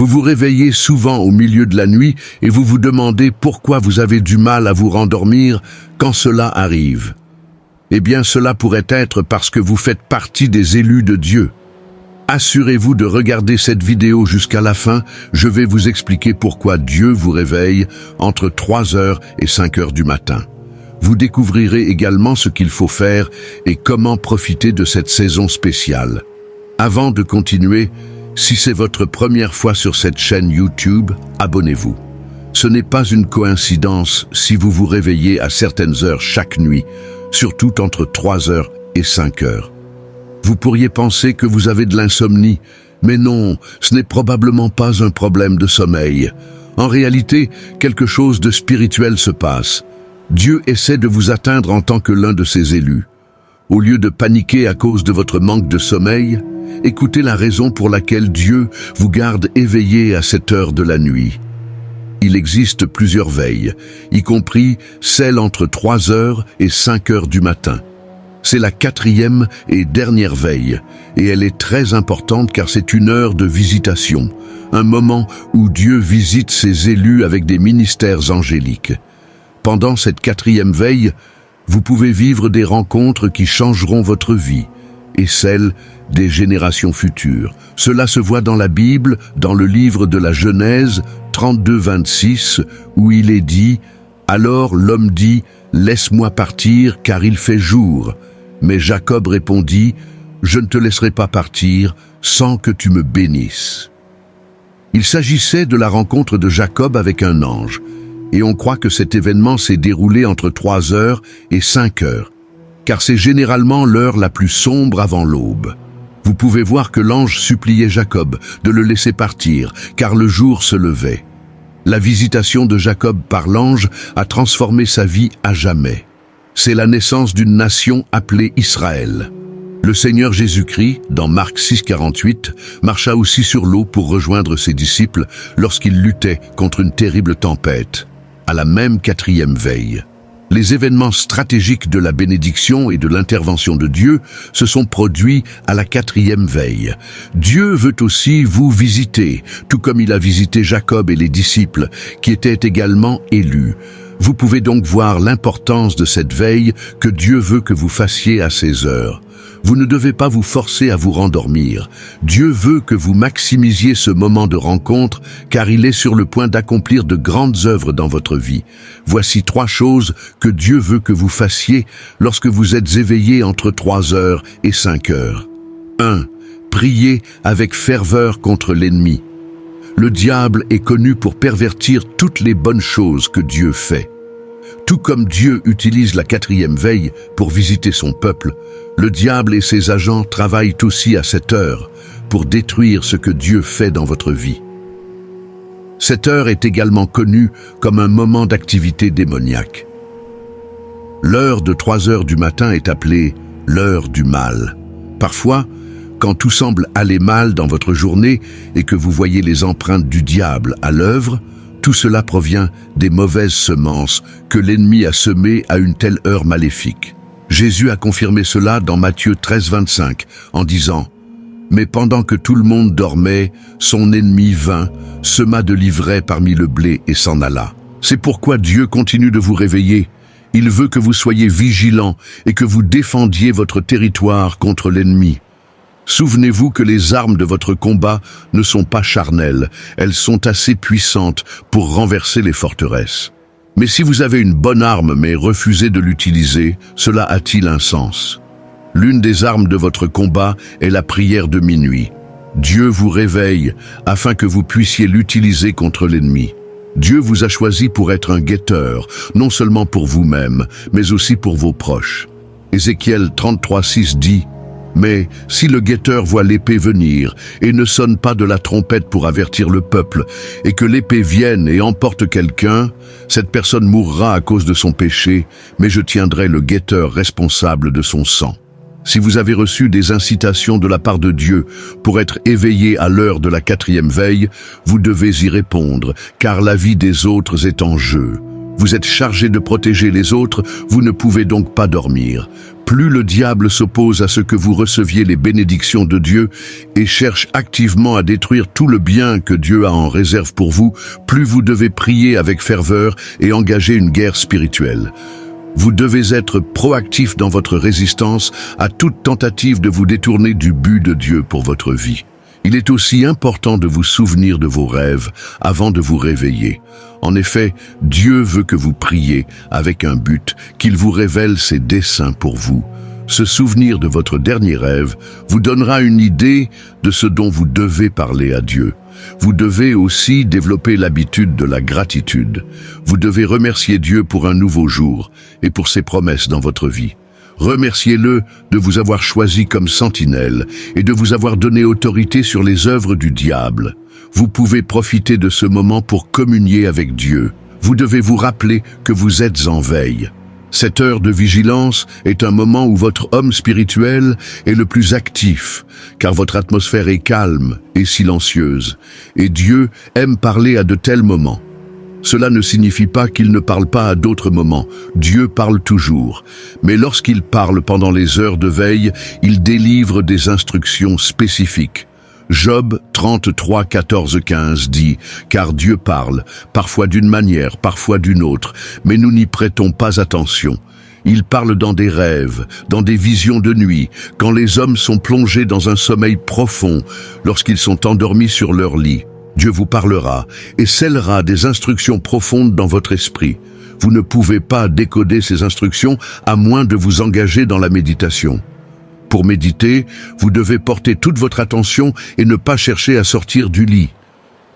Vous vous réveillez souvent au milieu de la nuit et vous vous demandez pourquoi vous avez du mal à vous rendormir quand cela arrive. Eh bien, cela pourrait être parce que vous faites partie des élus de Dieu. Assurez-vous de regarder cette vidéo jusqu'à la fin, je vais vous expliquer pourquoi Dieu vous réveille entre 3h et 5h du matin. Vous découvrirez également ce qu'il faut faire et comment profiter de cette saison spéciale. Avant de continuer, si c'est votre première fois sur cette chaîne YouTube, abonnez-vous. Ce n'est pas une coïncidence si vous vous réveillez à certaines heures chaque nuit, surtout entre 3h et 5h. Vous pourriez penser que vous avez de l'insomnie, mais non, ce n'est probablement pas un problème de sommeil. En réalité, quelque chose de spirituel se passe. Dieu essaie de vous atteindre en tant que l'un de ses élus. Au lieu de paniquer à cause de votre manque de sommeil, écoutez la raison pour laquelle Dieu vous garde éveillé à cette heure de la nuit. Il existe plusieurs veilles, y compris celle entre 3h et 5h du matin. C'est la 4e et dernière veille, et elle est très importante car c'est une heure de visitation, un moment où Dieu visite ses élus avec des ministères angéliques. Pendant cette 4e veille, vous pouvez vivre des rencontres qui changeront votre vie et celle des générations futures. Cela se voit dans la Bible, dans le livre de la Genèse 32-26, où il est dit « Alors l'homme dit « Laisse-moi partir, car il fait jour ». Mais Jacob répondit « Je ne te laisserai pas partir sans que tu me bénisses. » Il s'agissait de la rencontre de Jacob avec un ange, et on croit que cet événement s'est déroulé entre 3h et 5h, car c'est généralement l'heure la plus sombre avant l'aube. Vous pouvez voir que l'ange suppliait Jacob de le laisser partir, car le jour se levait. La visitation de Jacob par l'ange a transformé sa vie à jamais. C'est la naissance d'une nation appelée Israël. Le Seigneur Jésus-Christ, dans Marc 6,48, marcha aussi sur l'eau pour rejoindre ses disciples lorsqu'ils luttaient contre une terrible tempête, à la même 4e veille. Les événements stratégiques de la bénédiction et de l'intervention de Dieu se sont produits à la 4e veille. Dieu veut aussi vous visiter, tout comme il a visité Jacob et les disciples, qui étaient également élus. Vous pouvez donc voir l'importance de cette veille que Dieu veut que vous fassiez à ces heures. Vous ne devez pas vous forcer à vous rendormir. Dieu veut que vous maximisiez ce moment de rencontre car il est sur le point d'accomplir de grandes œuvres dans votre vie. Voici 3 choses que Dieu veut que vous fassiez lorsque vous êtes éveillé entre 3h et 5h. 1. Priez avec ferveur contre l'ennemi. Le diable est connu pour pervertir toutes les bonnes choses que Dieu fait. Tout comme Dieu utilise la 4e veille pour visiter son peuple, le diable et ses agents travaillent aussi à cette heure pour détruire ce que Dieu fait dans votre vie. Cette heure est également connue comme un moment d'activité démoniaque. L'heure de 3h du matin est appelée l'heure du mal. Parfois, quand tout semble aller mal dans votre journée et que vous voyez les empreintes du diable à l'œuvre, tout cela provient des mauvaises semences que l'ennemi a semées à une telle heure maléfique. Jésus a confirmé cela dans Matthieu 13,25 en disant « Mais pendant que tout le monde dormait, son ennemi vint, sema de l'ivraie parmi le blé et s'en alla. » C'est pourquoi Dieu continue de vous réveiller. Il veut que vous soyez vigilants et que vous défendiez votre territoire contre l'ennemi. Souvenez-vous que les armes de votre combat ne sont pas charnelles, elles sont assez puissantes pour renverser les forteresses. Mais si vous avez une bonne arme mais refusez de l'utiliser, cela a-t-il un sens? L'une des armes de votre combat est la prière de minuit. Dieu vous réveille afin que vous puissiez l'utiliser contre l'ennemi. Dieu vous a choisi pour être un guetteur, non seulement pour vous-même, mais aussi pour vos proches. Ézéchiel 33,6 dit « Mais si le guetteur voit l'épée venir et ne sonne pas de la trompette pour avertir le peuple, et que l'épée vienne et emporte quelqu'un, cette personne mourra à cause de son péché, mais je tiendrai le guetteur responsable de son sang. » Si vous avez reçu des incitations de la part de Dieu pour être éveillé à l'heure de la 4e veille, vous devez y répondre, car la vie des autres est en jeu. Vous êtes chargé de protéger les autres, vous ne pouvez donc pas dormir. Plus le diable s'oppose à ce que vous receviez les bénédictions de Dieu et cherche activement à détruire tout le bien que Dieu a en réserve pour vous, plus vous devez prier avec ferveur et engager une guerre spirituelle. Vous devez être proactif dans votre résistance à toute tentative de vous détourner du but de Dieu pour votre vie. Il est aussi important de vous souvenir de vos rêves avant de vous réveiller. En effet, Dieu veut que vous priez avec un but, qu'il vous révèle ses desseins pour vous. Se souvenir de votre dernier rêve vous donnera une idée de ce dont vous devez parler à Dieu. Vous devez aussi développer l'habitude de la gratitude. Vous devez remercier Dieu pour un nouveau jour et pour ses promesses dans votre vie. Remerciez-le de vous avoir choisi comme sentinelle et de vous avoir donné autorité sur les œuvres du diable. Vous pouvez profiter de ce moment pour communier avec Dieu. Vous devez vous rappeler que vous êtes en veille. Cette heure de vigilance est un moment où votre homme spirituel est le plus actif, car votre atmosphère est calme et silencieuse, et Dieu aime parler à de tels moments. Cela ne signifie pas qu'il ne parle pas à d'autres moments. Dieu parle toujours. Mais lorsqu'il parle pendant les heures de veille, il délivre des instructions spécifiques. Job 33, 14, 15 dit « Car Dieu parle, parfois d'une manière, parfois d'une autre, mais nous n'y prêtons pas attention. Il parle dans des rêves, dans des visions de nuit, quand les hommes sont plongés dans un sommeil profond, lorsqu'ils sont endormis sur leur lit. Dieu vous parlera et scellera des instructions profondes dans votre esprit. Vous ne pouvez pas décoder ces instructions à moins de vous engager dans la méditation. Pour méditer, vous devez porter toute votre attention et ne pas chercher à sortir du lit.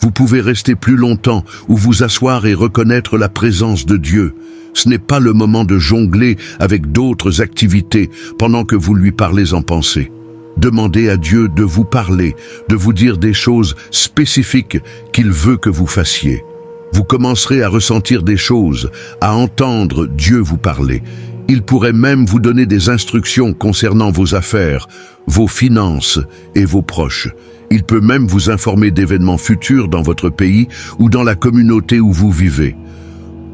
Vous pouvez rester plus longtemps ou vous asseoir et reconnaître la présence de Dieu. Ce n'est pas le moment de jongler avec d'autres activités pendant que vous lui parlez en pensée. Demandez à Dieu de vous parler, de vous dire des choses spécifiques qu'il veut que vous fassiez. Vous commencerez à ressentir des choses, à entendre Dieu vous parler. Il pourrait même vous donner des instructions concernant vos affaires, vos finances et vos proches. Il peut même vous informer d'événements futurs dans votre pays ou dans la communauté où vous vivez.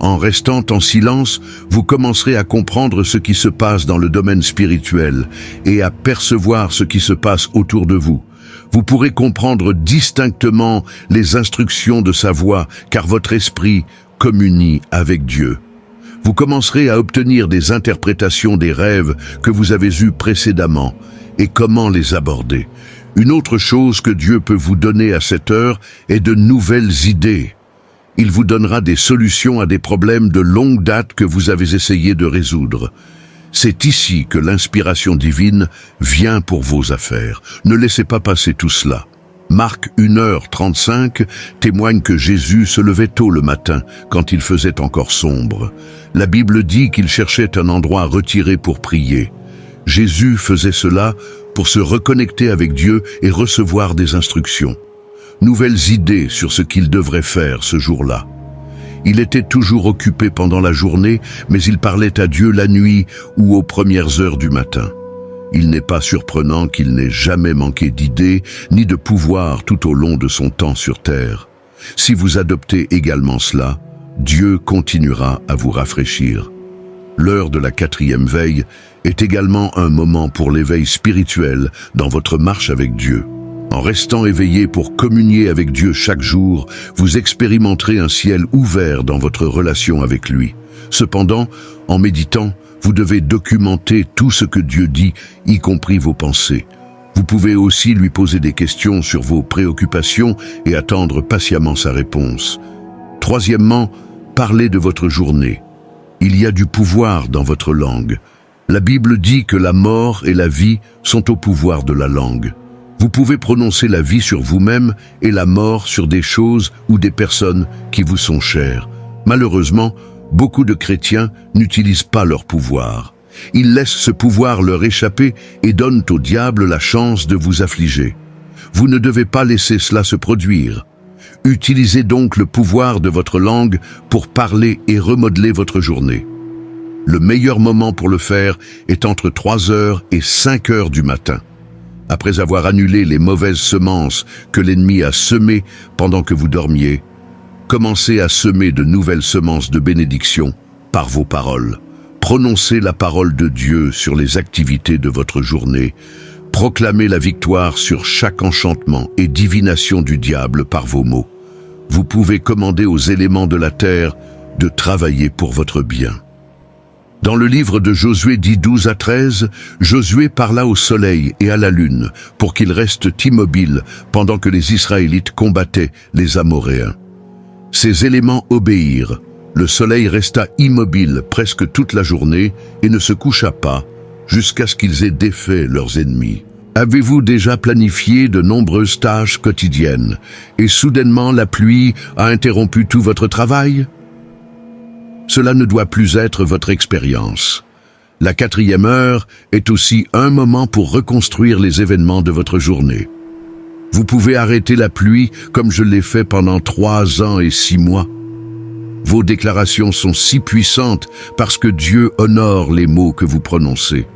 En restant en silence, vous commencerez à comprendre ce qui se passe dans le domaine spirituel et à percevoir ce qui se passe autour de vous. Vous pourrez comprendre distinctement les instructions de sa voix, car votre esprit communie avec Dieu. Vous commencerez à obtenir des interprétations des rêves que vous avez eus précédemment et comment les aborder. Une autre chose que Dieu peut vous donner à cette heure est de nouvelles idées. Il vous donnera des solutions à des problèmes de longue date que vous avez essayé de résoudre. C'est ici que l'inspiration divine vient pour vos affaires. Ne laissez pas passer tout cela. Marc 1h35 témoigne que Jésus se levait tôt le matin, quand il faisait encore sombre. La Bible dit qu'il cherchait un endroit retiré pour prier. Jésus faisait cela pour se reconnecter avec Dieu et recevoir des instructions. Nouvelles idées sur ce qu'il devrait faire ce jour-là. Il était toujours occupé pendant la journée, mais il parlait à Dieu la nuit ou aux premières heures du matin. Il n'est pas surprenant qu'il n'ait jamais manqué d'idées ni de pouvoir tout au long de son temps sur terre. Si vous adoptez également cela, Dieu continuera à vous rafraîchir. L'heure de la 4e veille est également un moment pour l'éveil spirituel dans votre marche avec Dieu. En restant éveillé pour communier avec Dieu chaque jour, vous expérimenterez un ciel ouvert dans votre relation avec lui. Cependant, en méditant, vous devez documenter tout ce que Dieu dit, y compris vos pensées. Vous pouvez aussi lui poser des questions sur vos préoccupations et attendre patiemment sa réponse. Troisièmement, parlez de votre journée. Il y a du pouvoir dans votre langue. La Bible dit que la mort et la vie sont au pouvoir de la langue. Vous pouvez prononcer la vie sur vous-même et la mort sur des choses ou des personnes qui vous sont chères. Malheureusement, beaucoup de chrétiens n'utilisent pas leur pouvoir. Ils laissent ce pouvoir leur échapper et donnent au diable la chance de vous affliger. Vous ne devez pas laisser cela se produire. Utilisez donc le pouvoir de votre langue pour parler et remodeler votre journée. Le meilleur moment pour le faire est entre 3h et 5h du matin. Après avoir annulé les mauvaises semences que l'ennemi a semées pendant que vous dormiez, commencez à semer de nouvelles semences de bénédiction par vos paroles. Prononcez la parole de Dieu sur les activités de votre journée. Proclamez la victoire sur chaque enchantement et divination du diable par vos mots. Vous pouvez commander aux éléments de la terre de travailler pour votre bien. Dans le livre de Josué 10, 12-13, Josué parla au soleil et à la lune pour qu'ils restent immobiles pendant que les Israélites combattaient les Amoréens. Ces éléments obéirent. Le soleil resta immobile presque toute la journée et ne se coucha pas jusqu'à ce qu'ils aient défait leurs ennemis. Avez-vous déjà planifié de nombreuses tâches quotidiennes et soudainement la pluie a interrompu tout votre travail? Cela ne doit plus être votre expérience. La 4e heure est aussi un moment pour reconstruire les événements de votre journée. Vous pouvez arrêter la pluie comme je l'ai fait pendant 3 ans et 6 mois. Vos déclarations sont si puissantes parce que Dieu honore les mots que vous prononcez.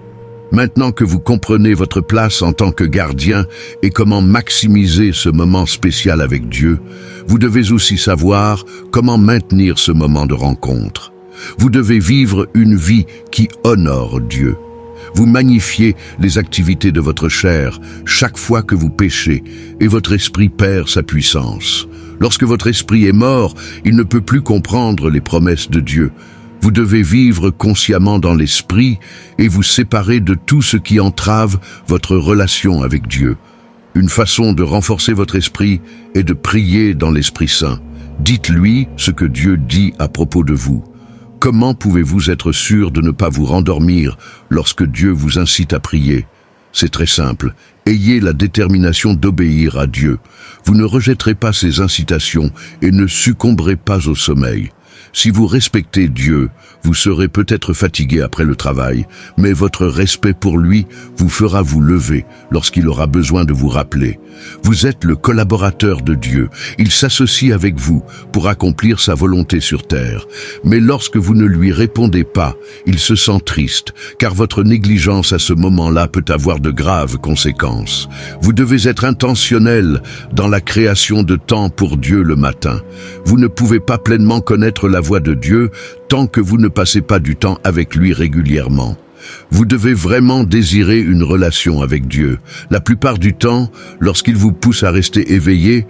Maintenant que vous comprenez votre place en tant que gardien et comment maximiser ce moment spécial avec Dieu, vous devez aussi savoir comment maintenir ce moment de rencontre. Vous devez vivre une vie qui honore Dieu. Vous magnifiez les activités de votre chair chaque fois que vous péchez et votre esprit perd sa puissance. Lorsque votre esprit est mort, il ne peut plus comprendre les promesses de Dieu. Vous devez vivre consciemment dans l'esprit et vous séparer de tout ce qui entrave votre relation avec Dieu. Une façon de renforcer votre esprit est de prier dans l'Esprit Saint. Dites-lui ce que Dieu dit à propos de vous. Comment pouvez-vous être sûr de ne pas vous rendormir lorsque Dieu vous incite à prier? C'est très simple. Ayez la détermination d'obéir à Dieu. Vous ne rejetterez pas ses incitations et ne succomberez pas au sommeil. Si vous respectez Dieu, vous serez peut-être fatigué après le travail, mais votre respect pour lui vous fera vous lever lorsqu'il aura besoin de vous rappeler. Vous êtes le collaborateur de Dieu. Il s'associe avec vous pour accomplir sa volonté sur terre. Mais lorsque vous ne lui répondez pas, il se sent triste, car votre négligence à ce moment-là peut avoir de graves conséquences. Vous devez être intentionnel dans la création de temps pour Dieu le matin. Vous ne pouvez pas pleinement connaître la voix de Dieu tant que vous ne passez pas du temps avec lui régulièrement. Vous devez vraiment désirer une relation avec Dieu. La plupart du temps, lorsqu'il vous pousse à rester éveillé,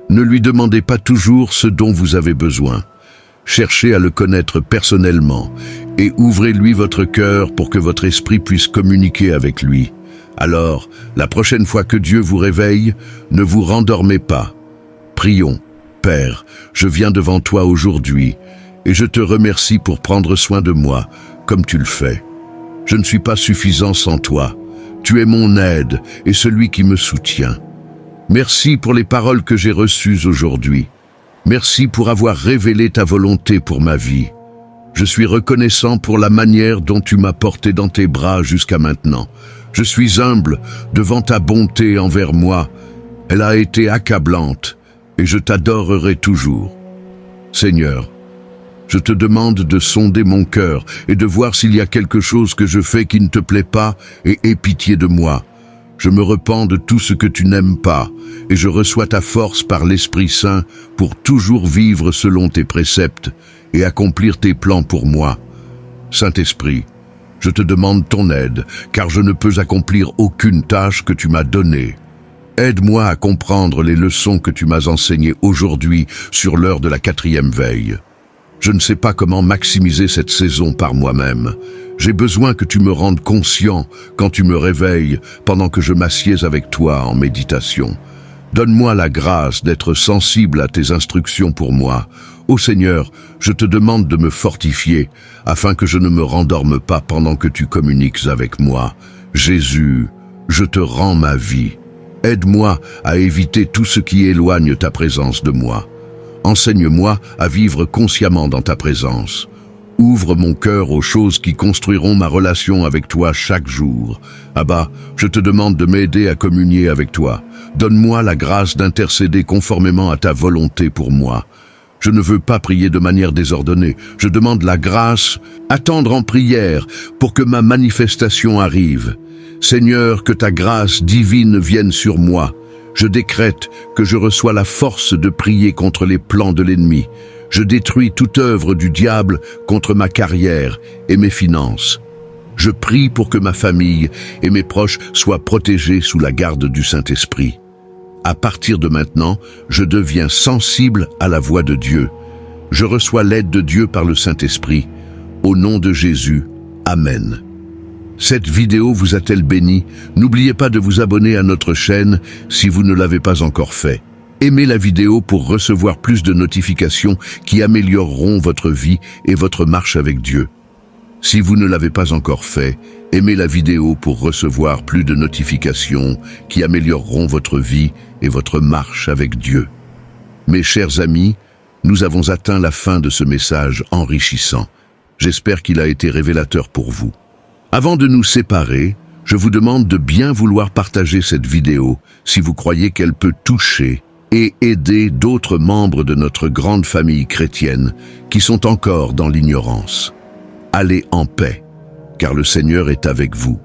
ne lui demandez pas toujours ce dont vous avez besoin. Cherchez à le connaître personnellement et ouvrez-lui votre cœur pour que votre esprit puisse communiquer avec lui. Alors, la prochaine fois que Dieu vous réveille, ne vous rendormez pas. Prions. Père, je viens devant toi aujourd'hui et je te remercie pour prendre soin de moi comme tu le fais. Je ne suis pas suffisant sans toi. Tu es mon aide et celui qui me soutient. Merci pour les paroles que j'ai reçues aujourd'hui. Merci pour avoir révélé ta volonté pour ma vie. Je suis reconnaissant pour la manière dont tu m'as porté dans tes bras jusqu'à maintenant. Je suis humble devant ta bonté envers moi. Elle a été accablante et je t'adorerai toujours. Seigneur, je te demande de sonder mon cœur et de voir s'il y a quelque chose que je fais qui ne te plaît pas et aie pitié de moi. Je me repens de tout ce que tu n'aimes pas et je reçois ta force par l'Esprit Saint pour toujours vivre selon tes préceptes et accomplir tes plans pour moi. Saint-Esprit, je te demande ton aide car je ne peux accomplir aucune tâche que tu m'as donnée. Aide-moi à comprendre les leçons que tu m'as enseignées aujourd'hui sur l'heure de la 4e veille. Je ne sais pas comment maximiser cette saison par moi-même. J'ai besoin que tu me rendes conscient quand tu me réveilles pendant que je m'assieds avec toi en méditation. Donne-moi la grâce d'être sensible à tes instructions pour moi. Ô Seigneur, je te demande de me fortifier afin que je ne me rendorme pas pendant que tu communiques avec moi. Jésus, je te rends ma vie. Aide-moi à éviter tout ce qui éloigne ta présence de moi. Enseigne-moi à vivre consciemment dans ta présence. Ouvre mon cœur aux choses qui construiront ma relation avec toi chaque jour. Abba, je te demande de m'aider à communier avec toi. Donne-moi la grâce d'intercéder conformément à ta volonté pour moi. Je ne veux pas prier de manière désordonnée. Je demande la grâce, attendre en prière pour que ma manifestation arrive. Seigneur, que ta grâce divine vienne sur moi. Je décrète que je reçois la force de prier contre les plans de l'ennemi. Je détruis toute œuvre du diable contre ma carrière et mes finances. Je prie pour que ma famille et mes proches soient protégés sous la garde du Saint-Esprit. À partir de maintenant, je deviens sensible à la voix de Dieu. Je reçois l'aide de Dieu par le Saint-Esprit. Au nom de Jésus, Amen. Cette vidéo vous a-t-elle béni? N'oubliez pas de vous abonner à notre chaîne si vous ne l'avez pas encore fait. Aimez la vidéo pour recevoir plus de notifications qui amélioreront votre vie et votre marche avec Dieu. Si vous ne l'avez pas encore fait, aimez la vidéo pour recevoir plus de notifications qui amélioreront votre vie et votre marche avec Dieu. Mes chers amis, nous avons atteint la fin de ce message enrichissant. J'espère qu'il a été révélateur pour vous. Avant de nous séparer, je vous demande de bien vouloir partager cette vidéo si vous croyez qu'elle peut toucher et aider d'autres membres de notre grande famille chrétienne qui sont encore dans l'ignorance. Allez en paix, car le Seigneur est avec vous.